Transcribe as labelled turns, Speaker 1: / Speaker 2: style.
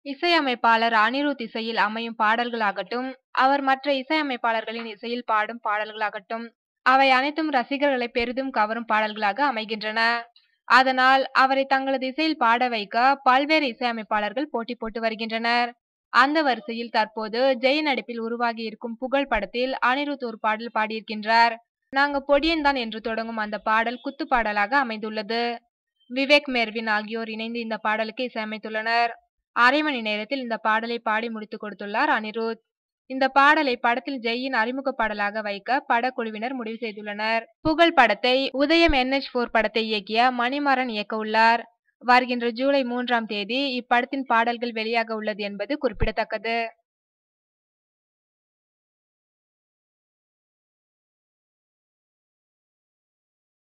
Speaker 1: இசையமைப்பாளர் அனிருத் இசையில் அமையும் பாடல்களாகட்டும், அவர் மற்ற இசையமைப்பாளர்களின் இசையில் பாடும் பாடல்களாகட்டும், அவை அனைத்தும் ரசிகர்களை பெரிதும் கவரும் பாடல்களாக அமைகின்றன. அதனால் அவரை தங்களது இசையில் பாட வைக்க பல்வேறு இசையமைப்பாளர்கள் போட்டி போட்டு வருகின்றனர். அந்த வரிசையில் தற்போது ஜெய் நடிப்பில் உருவாகி இருக்கும் புகழ் படத்தில் அனிருத் ஒரு பாடல் பாடியிருக்கின்றார். நாங்க பொடியன் தான் என்று தொடங்கும் அந்த பாடல் குத்து பாடலாக அமைந்துள்ளது. விவேக் மெர்வின் ஆகியோர் இணைந்து இந்த பாடலுக்கு இசையமைத்துள்ளனர். அரை மணி நேரத்தில் இந்த பாடலை பாடி முடித்துக் கொடுத்துள்ளார் அனிருத். இந்த பாடலை படத்தில் ஜெய்யின் அறிமுக பாடலாக வைக்க படக்குழுவினர் முடிவு செய்துள்ளனர். புகழ் படத்தை உதயம் NH4 படத்தை இயக்கிய மணிமாறன் இயக்க உள்ளார். வருகின்ற ஜூலை 3ஆம் தேதி இப்படத்தின் பாடல்கள் வெளியாக உள்ளது என்பது குறிப்பிடத்தக்கது.